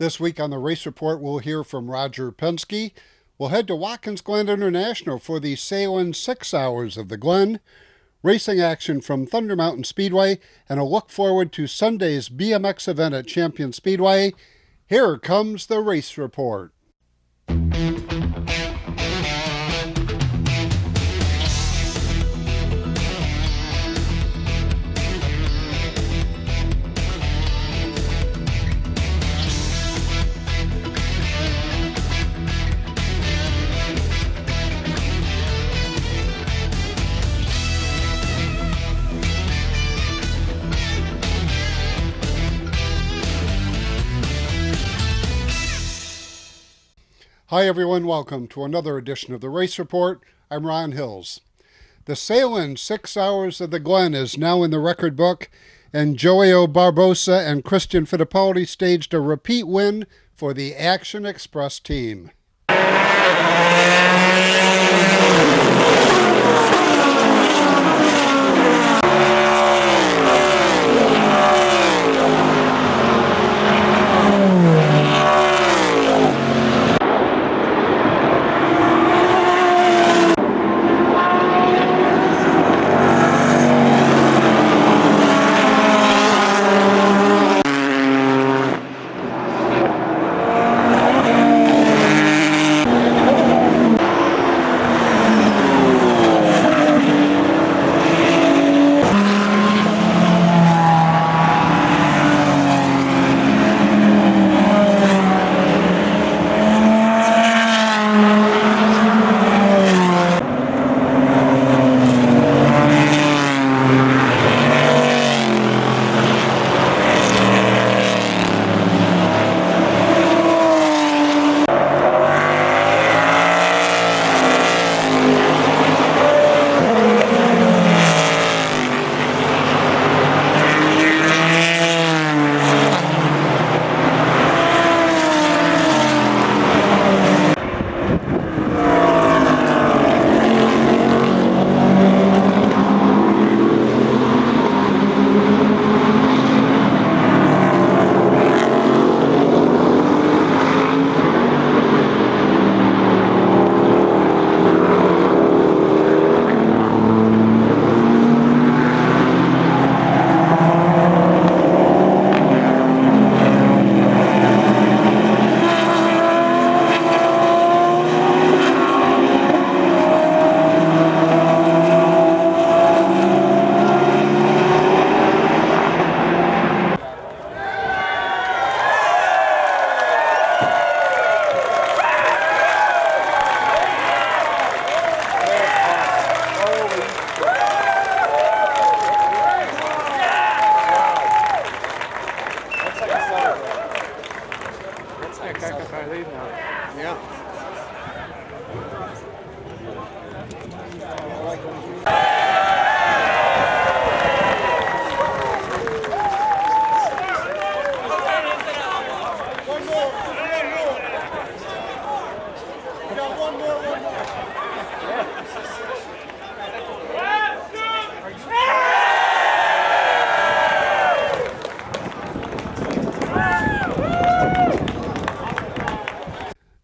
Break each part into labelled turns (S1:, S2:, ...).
S1: This week on the Race Report, we'll hear from Roger Penske. We'll head to Watkins Glen International for the Salem 6 Hours of the Glen, racing action from Thunder Mountain Speedway, and a look forward to Sunday's BMX event at Champion Speedway. Here comes the Race Report. Hi everyone, welcome to another edition of the Race Report. I'm Ron Hills. The Salem 6 Hours of the Glen is now in the record book, and Joao Barbosa and Christian Fittipaldi staged a repeat win for the Action Express team.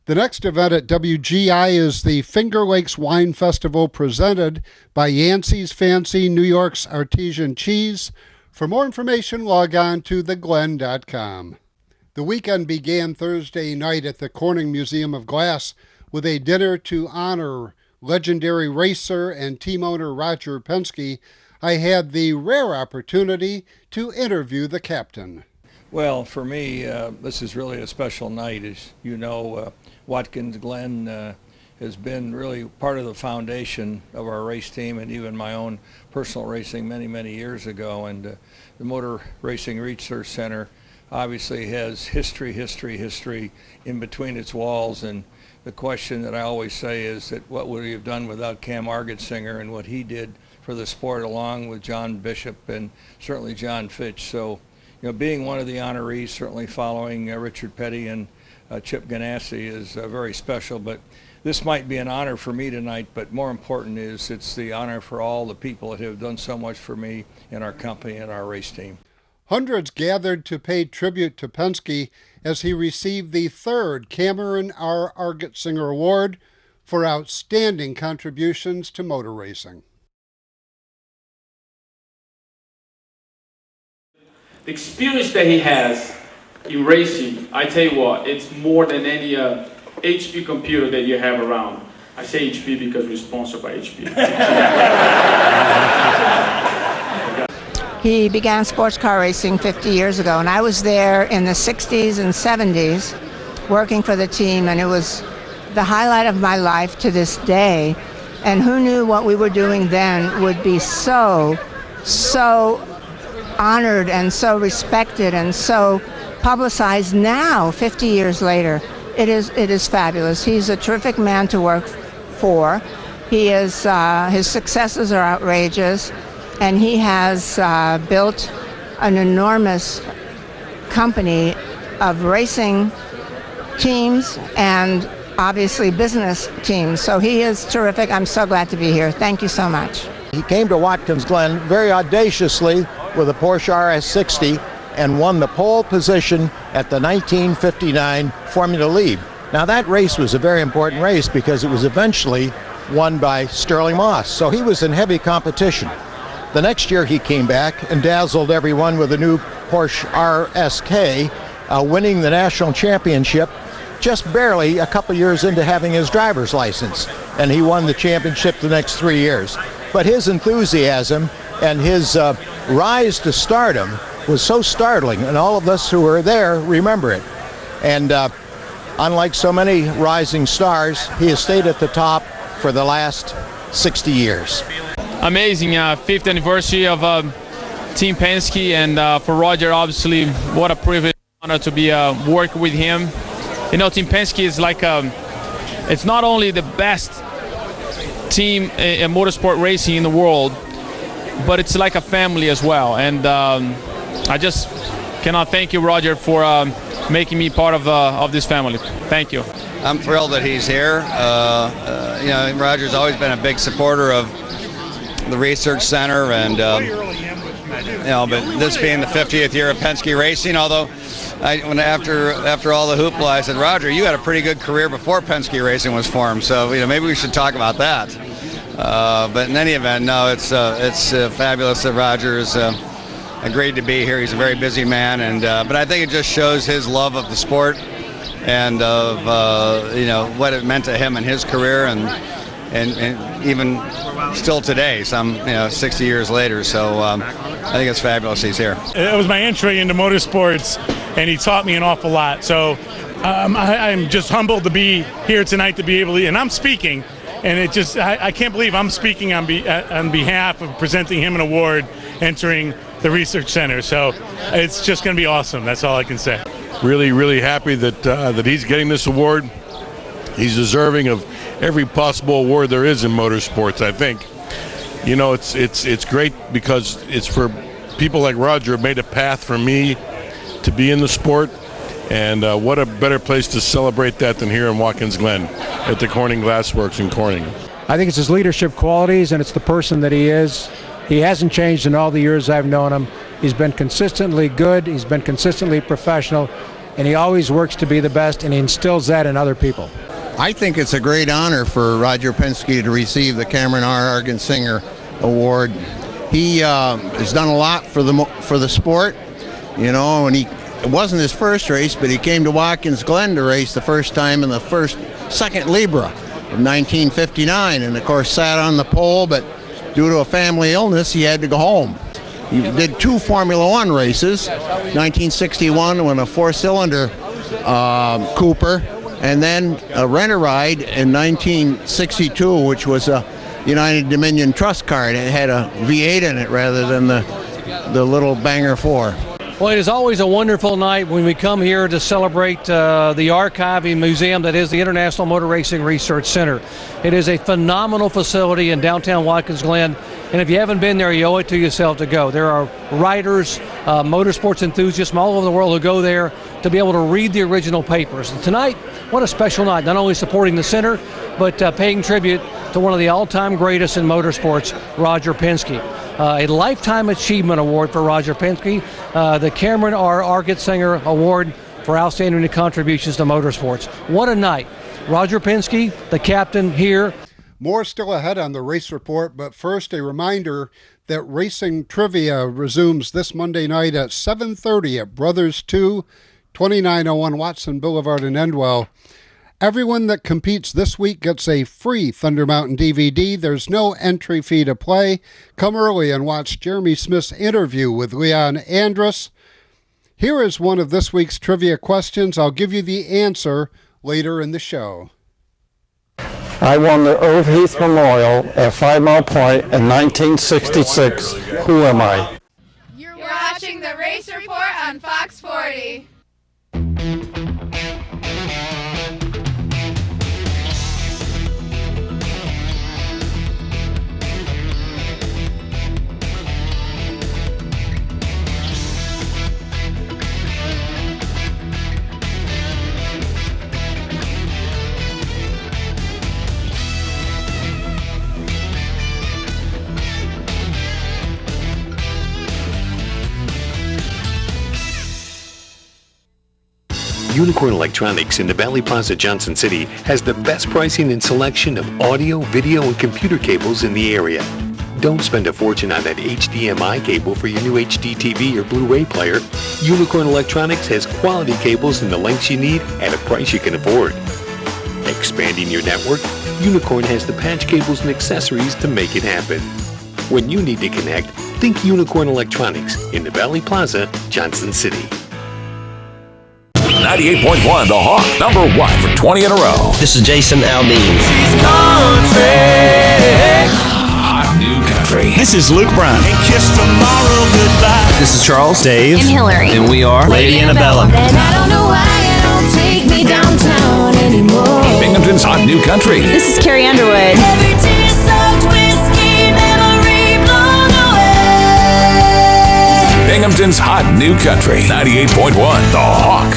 S1: The next event at WGI is the Finger Lakes Wine Festival presented by Yancey's Fancy New York's Artesian Cheese. For more information, log on to theglen.com. The weekend began Thursday night at the Corning Museum of Glass with a dinner to honor legendary racer and team owner Roger Penske. I had the rare opportunity to interview the captain.
S2: Well, for me, this is really a special night. As you know, Watkins Glen has been really part of the foundation of our race team and even my own personal racing many, many years ago. And the Motor Racing Research Center obviously has history in between its walls. And the question that I always say is that what would we have done without Cam Argetsinger and what he did for the sport, along with John Bishop and certainly John Fitch. So, you know, being one of the honorees, certainly following Richard Petty and Chip Ganassi is very special. But this might be an honor for me tonight, but more important is it's the honor for all the people that have done so much for me and our company and our race team.
S1: Hundreds gathered to pay tribute to Penske as he received the third Cameron R. Argetsinger Award for outstanding contributions to motor racing.
S3: The experience that he has in racing, I tell you what, it's more than any HP computer that you have around. I say HP because we're sponsored by HP.
S4: He began sports car racing 50 years ago, and I was there in the 60s and 70s working for the team, and it was the highlight of my life to this day. And who knew what we were doing then would be so honored and so respected and so publicized now, 50 years later. It is fabulous. He's a terrific man to work for. He is, his successes are outrageous, and he has built an enormous company of racing teams and obviously business teams. So he is terrific. I'm so glad to be here. Thank you so much.
S5: He came to Watkins Glen very audaciously with a Porsche RS60 and won the pole position at the 1959 Formula Libre. Now that race was a very important race because it was eventually won by Sterling Moss, so he was in heavy competition. The next year he came back and dazzled everyone with a new Porsche RSK, winning the national championship just barely a couple years into having his driver's license, and he won the championship the next 3 years. But his enthusiasm and his rise to stardom was so startling, and all of us who were there remember it. And unlike so many rising stars, he has stayed at the top for the last 60 years.
S3: Amazing, 5th anniversary of Team Penske, and for Roger, obviously, what a privilege, honor to be working with him. You know, Team Penske is like it's not only the best team in motorsport racing in the world, but it's like a family as well. And I just cannot thank you, Roger, for making me part of this family. Thank you.
S6: I'm thrilled that he's here. You know, Roger's always been a big supporter of the Research Center, and you know, but this being the 50th year of Penske Racing, although after all the hoopla, I said, Roger, you had a pretty good career before Penske Racing was formed, so you know, maybe we should talk about that. But in any event, no, it's fabulous that Roger is agreed to be here. He's a very busy man, and but I think it just shows his love of the sport and of you know, what it meant to him in his career, and even still today, 60 years later. So I think it's fabulous he's here.
S7: It was my entry into motorsports, and he taught me an awful lot. So I'm just humbled to be here tonight, to be able to, and I'm speaking, and it just, I can't believe I'm speaking on behalf of presenting him an award, entering the Research Center. So it's just going to be awesome. That's all I can say.
S8: Really, really happy that he's getting this award. He's deserving of every possible award there is in motorsports, I think. You know, it's great because it's for people like Roger who made a path for me to be in the sport, and what a better place to celebrate that than here in Watkins Glen at the Corning Glass Works in Corning.
S9: I think it's his leadership qualities, and it's the person that he is. He hasn't changed in all the years I've known him. He's been consistently good, he's been consistently professional, and he always works to be the best, and he instills that in other people.
S5: I think it's a great honor for Roger Penske to receive the Cameron R. Argetsinger Award. He has done a lot for the sport, you know, and it wasn't his first race, but he came to Watkins Glen to race the first time in the second Libre of 1959, and of course sat on the pole, but due to a family illness, he had to go home. He did 2 Formula One races, 1961 when a 4-cylinder Cooper, and then a rent-a-ride in 1962, which was a United Dominion Trust car. It had a V8 in it rather than the little Banger 4.
S10: Well, it is always a wonderful night when we come here to celebrate the archiving museum that is the International Motor Racing Research Center. It is a phenomenal facility in downtown Watkins Glen. And if you haven't been there, you owe it to yourself to go. There are writers, motorsports enthusiasts from all over the world who go there to be able to read the original papers. And tonight, what a special night, not only supporting the center, but paying tribute to one of the all-time greatest in motorsports, Roger Penske. A Lifetime Achievement Award for Roger Penske, the Cameron R. Argetsinger Award for outstanding contributions to motorsports. What a night. Roger Penske, the captain here.
S1: More still ahead on the race report, but first a reminder that racing trivia resumes this Monday night at 7:30 at Brothers 2, 2901 Watson Boulevard in Endwell. Everyone that competes this week gets a free Thunder Mountain DVD. There's no entry fee to play. Come early and watch Jeremy Smith's interview with Leon Andrus. Here is one of this week's trivia questions. I'll give you the answer later in the show.
S11: I won the Irv Heath Memorial at 5 Mile Point in 1966. Who am I?
S12: You're watching the Race Report on Fox 40.
S13: Unicorn Electronics in the Valley Plaza, Johnson City has the best pricing and selection of audio, video, and computer cables in the area. Don't spend a fortune on that HDMI cable for your new HD TV or Blu-ray player. Unicorn Electronics has quality cables in the lengths you need at a price you can afford. Expanding your network, Unicorn has the patch cables and accessories to make it happen. When you need to connect, think Unicorn Electronics in the Valley Plaza, Johnson City.
S14: 98.1 The Hawk, number 1 for 20 in a row.
S15: This is Jason Aldean.
S14: Hot new country.
S16: This is Luke Brown. And kiss tomorrow goodbye.
S15: This is Charles, Dave,
S17: and Hillary.
S15: And we are
S17: Lady Antebellum. And I don't know why you don't take me downtown anymore.
S14: Binghamton's Hot New Country.
S17: This is Carrie Underwood. Every tear-soaked whiskey memory blown away.
S14: Binghamton's Hot New Country. 98.1 The Hawk.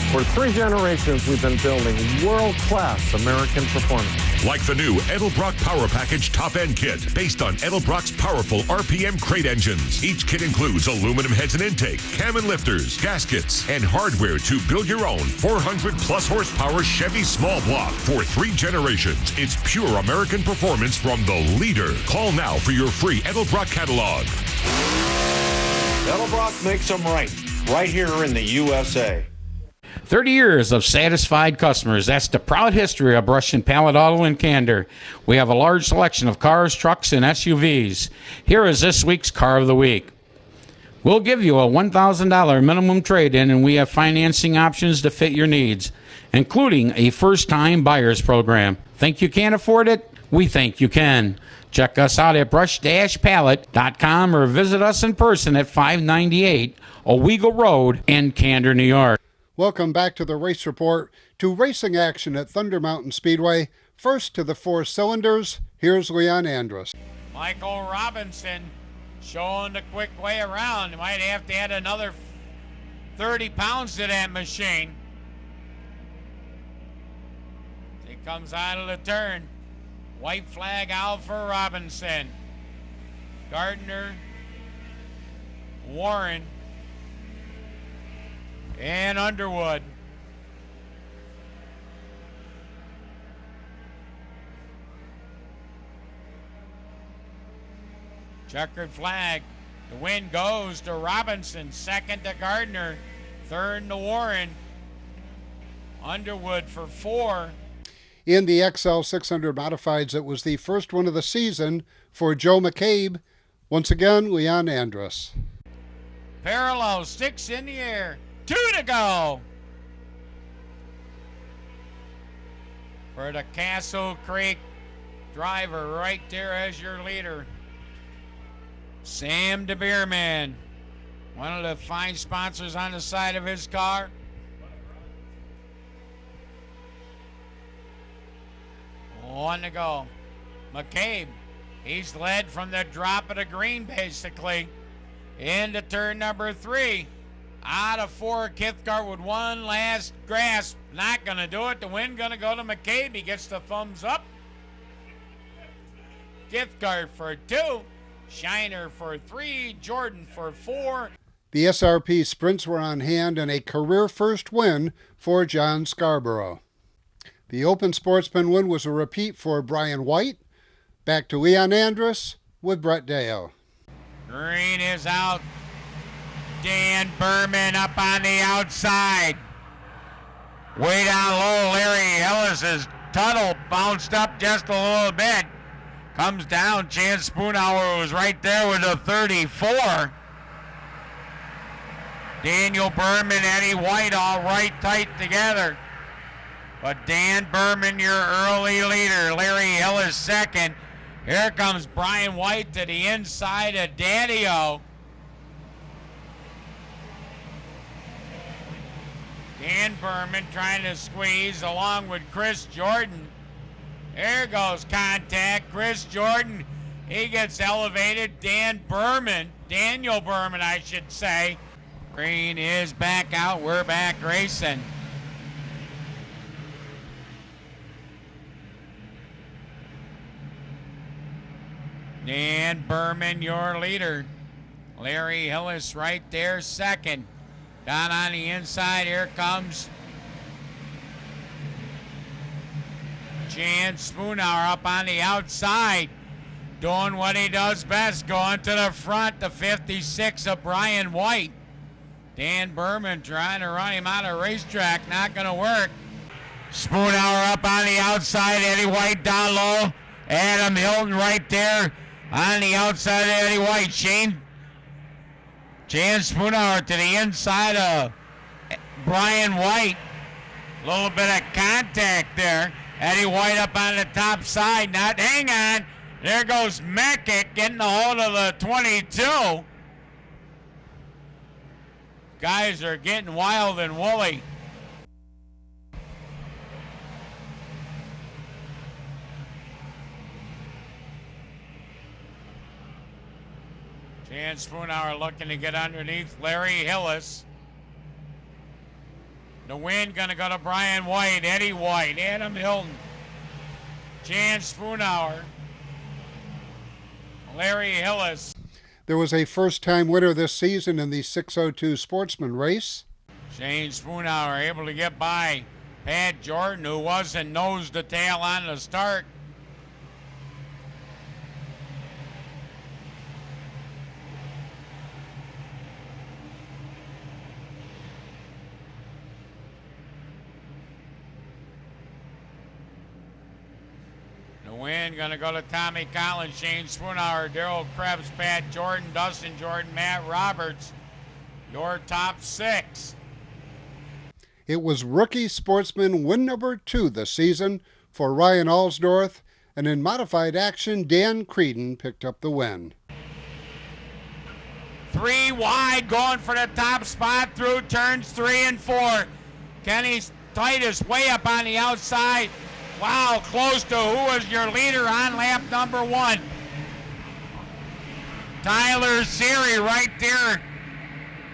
S18: For 3 generations, we've been building world-class American performance.
S19: Like the new Edelbrock Power Package Top-End Kit, based on Edelbrock's powerful RPM crate engines. Each kit includes aluminum heads and intake, cam and lifters, gaskets, and hardware to build your own 400-plus horsepower Chevy small block. For 3 generations, it's pure American performance from the leader. Call now for your free Edelbrock catalog.
S20: Edelbrock makes them right here in the USA.
S21: 30 years of satisfied customers. That's the proud history of Brush and Pallet Auto in Candor. We have a large selection of cars, trucks, and SUVs. Here is this week's Car of the Week. We'll give you a $1,000 minimum trade-in, and we have financing options to fit your needs, including a first-time buyer's program. Think you can't afford it? We think you can. Check us out at brush-pallet.com or visit us in person at 598 Owego Road in Candor, New York.
S1: Welcome back to the Race Report. To racing action at Thunder Mountain Speedway. First to the 4 cylinders, here's Leon Andrus.
S3: Michael Robinson showing the quick way around. You might have to add another 30 pounds to that machine. He comes out of the turn. White flag out for Robinson. Gardner, Warren, and Underwood. Checkered flag. The win goes to Robinson. Second to Gardner. Third to Warren. Underwood for 4.
S1: In the XL 600 Modifieds, it was the first one of the season for Joe McCabe. Once again, Leon Andrus.
S3: Parallel, 6 in the air. 2 to go. For the Castle Creek driver, right there as your leader. Sam DeBeerman, one of the fine sponsors on the side of his car. One to go. McCabe
S2: He's led from the drop of the green, basically, into turn number 3. Out of 4, Kithcart with one last grasp. Not going to do it. The win going to go to McCabe. He gets the thumbs up. Kithcart for 2. Shiner for 3. Jordan for 4.
S1: The SRP sprints were on hand and a career first win for John Scarborough. The Open Sportsman win was a repeat for Brian White. Back to Leon Andrus with Brett Dale.
S2: Green is out. Dan Berman up on the outside. Way down low, Larry Ellis's tunnel bounced up just a little bit. Comes down, Chance Spoonhour was right there with a 34. Daniel Berman, Eddie White all right tight together. But Dan Berman, your early leader. Larry Ellis second. Here comes Brian White to the inside of Daddy-O. Dan Berman trying to squeeze along with Chris Jordan. There goes contact. Chris Jordan, he gets elevated. Daniel Berman, I should say. Green is back out. We're back racing. Dan Berman, your leader. Larry Hillis right there, second. Down on the inside, here comes Chance Spoonhour up on the outside. Doing what he does best, going to the front, the 56 of Brian White. Dan Berman trying to run him out of racetrack, not going to work. Spoonhour up on the outside, Eddie White down low. Adam Hilton right there on the outside of Eddie White. Chance Spoonhour to the inside of Brian White. A little bit of contact there. Eddie White up on the top side. Hang on. There goes Meckick getting a hold of the 22. Guys are getting wild and woolly. Chance Spoonhour looking to get underneath Larry Hillis. The win going to go to Brian White, Eddie White, Adam Hilton, Chance Spoonhour, Larry Hillis.
S1: There was a first-time winner this season in the 602 Sportsman race.
S2: Shane Spoonhour able to get by Pat Jordan, who wasn't nose to tail on the start. The win going to go to Tommy Collins, Shane Spoonhour, Daryl Krebs, Pat Jordan, Dustin Jordan, Matt Roberts. Your top 6.
S1: It was rookie sportsman win number 2 this season for Ryan Alsdorf, and in modified action, Dan Creedon picked up the win.
S2: 3 wide, going for the top spot through turns 3 and 4. Kenny Titus way up on the outside. Wow, close to who was your leader on lap number 1. Tyler Seary right there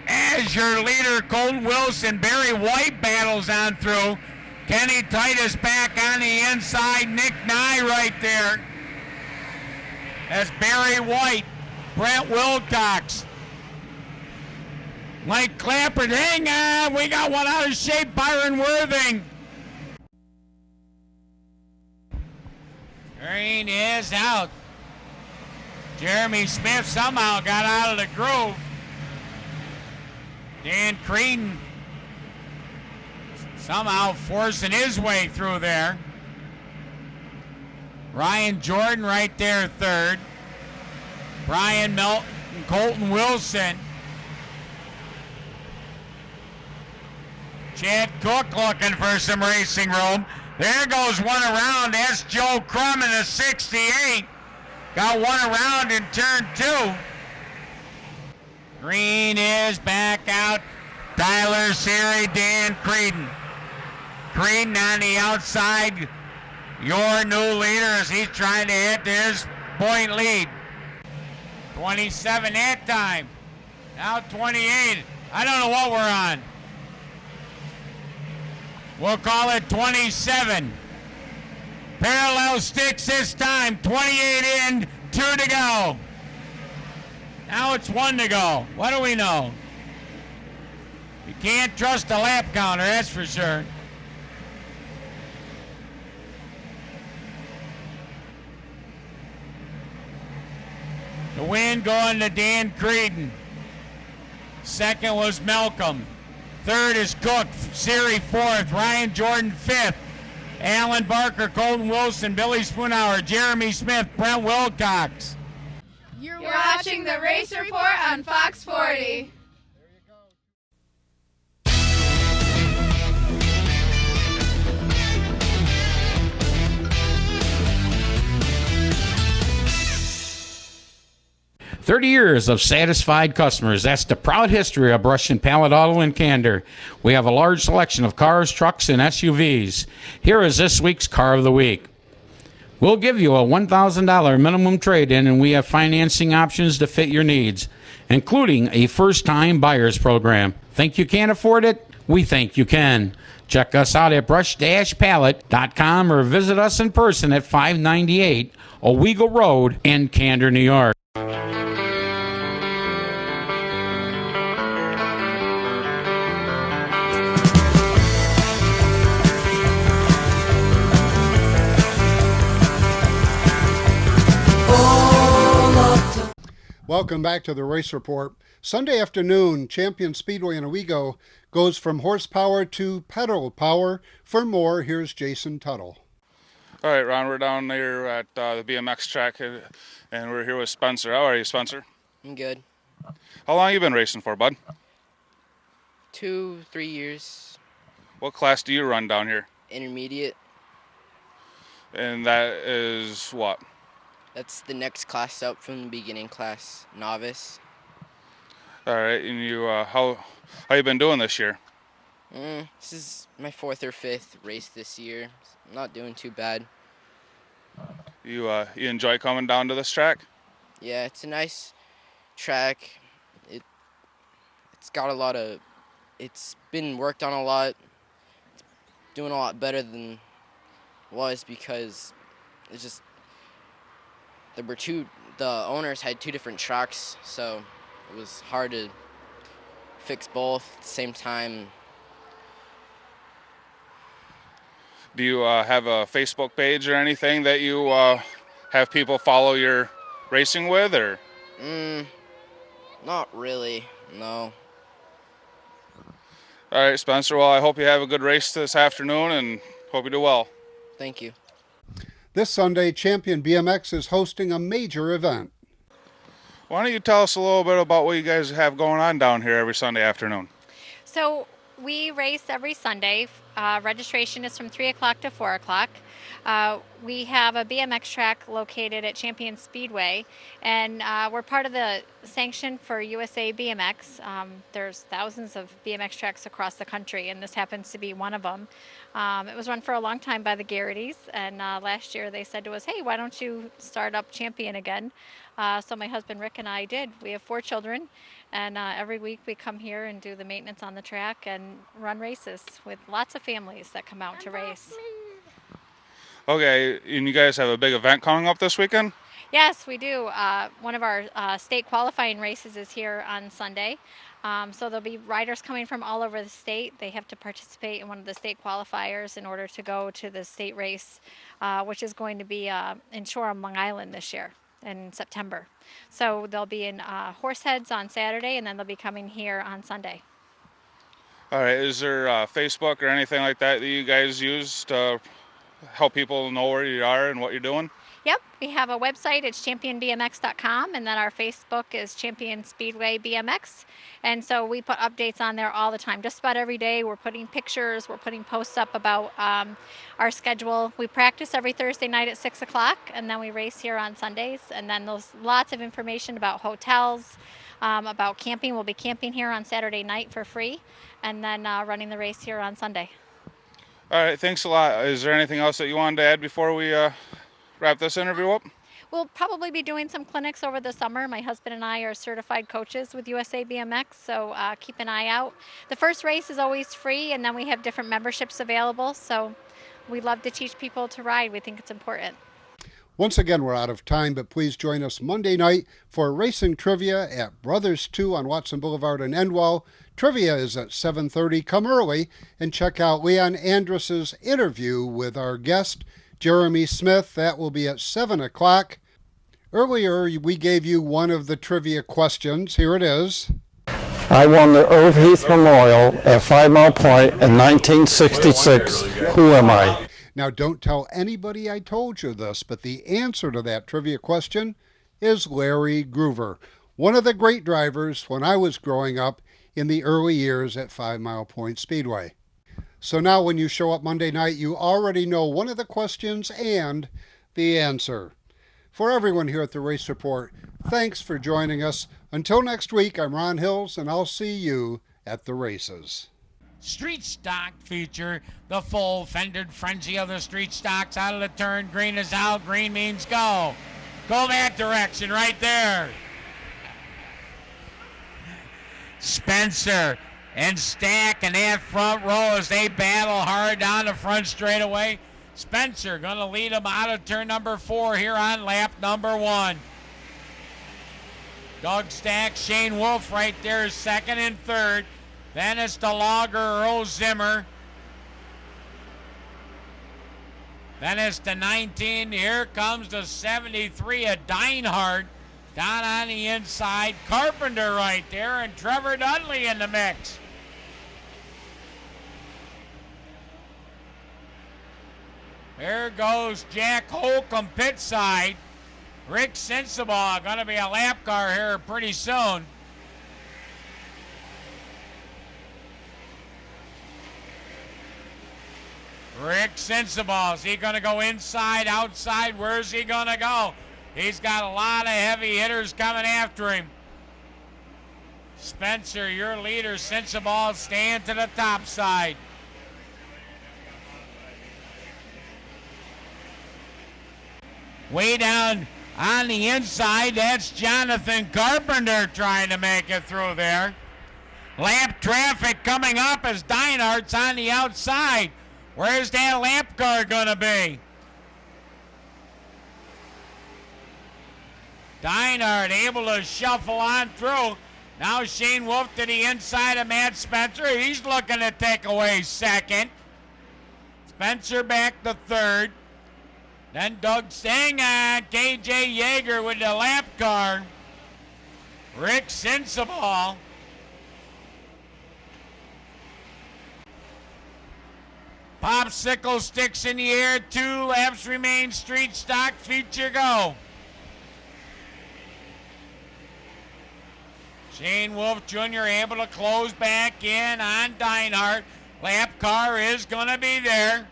S2: as your leader. Colton Wilson, Barry White battles on through. Kenny Titus back on the inside. Nick Nye right there. That's Barry White, Brent Wilcox, Mike Clappert. Hang on, we got one out of shape, Byron Worthing. Green is out. Jeremy Smith somehow got out of the groove. Dan Creedon somehow forcing his way through there. Ryan Jordan right there third. Brian Melton, Colton Wilson. Chad Cook looking for some racing room. There goes one around. That's Joe Crum in the 68. Got one around in turn 2. Green is back out. Tyler Seary, Dan Creedon. Creedon on the outside. Your new leader as he's trying to hit. There's 8-point lead. 27 that time. Now 28. I don't know what we're on. We'll call it 27. Parallel sticks this time. 28 in, 2 to go. Now it's 1 to go. What do we know? You can't trust the lap counter, that's for sure. The win going to Dan Creedon. Second was Malcolm. Third is Cook. Siri fourth. Ryan Jordan fifth. Alan Barker, Colton Wilson, Billy Spoonhour, Jeremy Smith, Brent Wilcox.
S12: You're watching the Race Report on Fox 40.
S21: 30 years of satisfied customers. That's the proud history of Brush and Pallet Auto in Candor. We have a large selection of cars, trucks, and SUVs. Here is this week's Car of the Week. We'll give you a $1,000 minimum trade-in, and we have financing options to fit your needs, including a first-time buyer's program. Think you can't afford it? We think you can. Check us out at brush-pallet.com or visit us in person at 598 Owego Road in Candor, New York.
S1: Welcome back to the Race Report. Sunday afternoon, Champion Speedway in Owego goes from horsepower to pedal power. For more, here's Jason Tuttle.
S4: All right, Ron, we're down there at the BMX track, and we're here with Spencer. How are you, Spencer?
S22: I'm good.
S4: How long have you been racing for, bud?
S22: 2-3 years.
S4: What class do you run down here?
S22: Intermediate.
S4: And that is what?
S22: That's the next class up from the beginning class, novice.
S4: All right, and you, how you been doing this year?
S22: This is my 4th or 5th race this year. I'm not doing too bad.
S4: You enjoy coming down to this track?
S22: Yeah, it's a nice track. It's got a lot of, it's been worked on a lot. It's doing a lot better than it was because it's just, the owners had 2 different tracks, so it was hard to fix both at the same time.
S4: Do you have a Facebook page or anything that you have people follow your racing with, or?
S22: Not really, no.
S4: All right, Spencer, well, I hope you have a good race this afternoon and hope you do well.
S22: Thank you.
S1: This Sunday, Champion BMX is hosting a major event.
S4: Why don't you tell us a little bit about what you guys have going on down here every Sunday afternoon?
S23: We race every Sunday. Registration is from 3 o'clock to 4 o'clock. We have a BMX track located at Champion Speedway, and we're part of the sanction for USA BMX. There's thousands of BMX tracks across the country, and this happens to be one of them. It was run for a long time by the Garrity's, and last year they said to us, hey, why don't you start up Champion again? So my husband Rick and I did. We have 4 children, and every week we come here and do the maintenance on the track and run races with lots of families that come out to race.
S4: Okay, and you guys have a big event coming up this weekend?
S23: Yes, we do. One of our state qualifying races is here on Sunday. So there'll be riders coming from all over the state. They have to participate in one of the state qualifiers in order to go to the state race, which is going to be in Shoreham, Long Island this year in September. So they'll be in Horseheads on Saturday, and then they'll be coming here on Sunday.
S4: All right, is there Facebook or anything like that you guys use to help people know where you are and what you're doing?
S23: Yep, we have a website. It's championbmx.com, and then our Facebook is Champion Speedway BMX. And so we put updates on there all the time. Just about every day we're putting pictures, we're putting posts up about our schedule. We practice every Thursday night at 6 o'clock, and then we race here on Sundays. And then there's lots of information about hotels, about camping. We'll be camping here on Saturday night for free, and then running the race here on Sunday.
S4: All right, thanks a lot. Is there anything else that you wanted to add before we wrap this interview up?
S23: We'll probably be doing some clinics over the summer. My husband and I are certified coaches with USA BMX, so keep an eye out. The first race is always free, and then we have different memberships available, so we love to teach people to ride. We think it's important.
S1: Once again, we're out of time, but please join us Monday night for racing trivia at Brothers 2 on Watson Boulevard in Endwell. Trivia is at 7:30. Come early and check out Leon Andrus's interview with our guest, Jeremy Smith. That will be at 7 o'clock. Earlier, we gave you one of the trivia questions. Here it is.
S11: I won the Irv Heath Memorial at 5 Mile Point in 1966. Who am I?
S1: Now, don't tell anybody I told you this, but the answer to that trivia question is Larry Groover, one of the great drivers when I was growing up in the early years at 5 Mile Point Speedway. So now when you show up Monday night, you already know one of the questions and the answer. For everyone here at the Race Report, thanks for joining us. Until next week, I'm Ron Hills, and I'll see you at the races.
S2: Street stock feature, the full fended frenzy of the street stocks out of the turn. Green is out. Green means go. Go that direction right there. Spencer and Stack in that front row as they battle hard down the front straightaway. Spencer going to lead them out of turn number 4 here on lap number 1. Doug Stack, Shane Wolf right there, second and third. Then it's DeLogger, Earl Zimmer. Then it's the 19. Here comes the 73 of Deinhardt. Down on the inside. Carpenter right there, and Trevor Dudley in the mix. There goes Jack Holcomb pit side. Rick Sensabaugh going to be a lap car here pretty soon. Rick Sensabaugh, is he going to go inside, outside? Where's he going to go? He's got a lot of heavy hitters coming after him. Spencer, your leader, Sensabaugh, staying to the top side. Way down on the inside, that's Jonathan Carpenter trying to make it through there. Lap traffic coming up as Deinhardt's on the outside. Where's that lap car going to be? Deinhardt able to shuffle on through. Now Shane Wolf to the inside of Matt Spencer. He's looking to take away second. Spencer back to third. Then Doug staying on. KJ Yeager with the lap car. Rick Sensabaugh. Popsicle sticks in the air. 2 laps remain. Street stock feature go. Shane Wolf Jr. able to close back in on Deinhardt. Lap car is going to be there.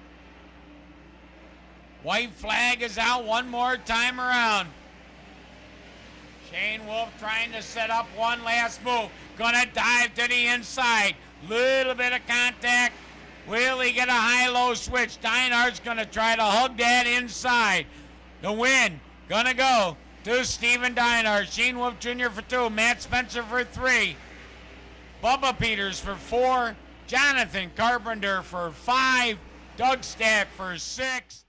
S2: White flag is out one more time around. Shane Wolf trying to set up one last move. Going to dive to the inside. Little bit of contact. Will he get a high-low switch? Deinhardt's going to try to hug that inside. The win going to go to Stephen Deinhardt. Shane Wolf Jr. for 2. Matt Spencer for 3. Bubba Peters for 4. Jonathan Carpenter for 5. Doug Stack for 6.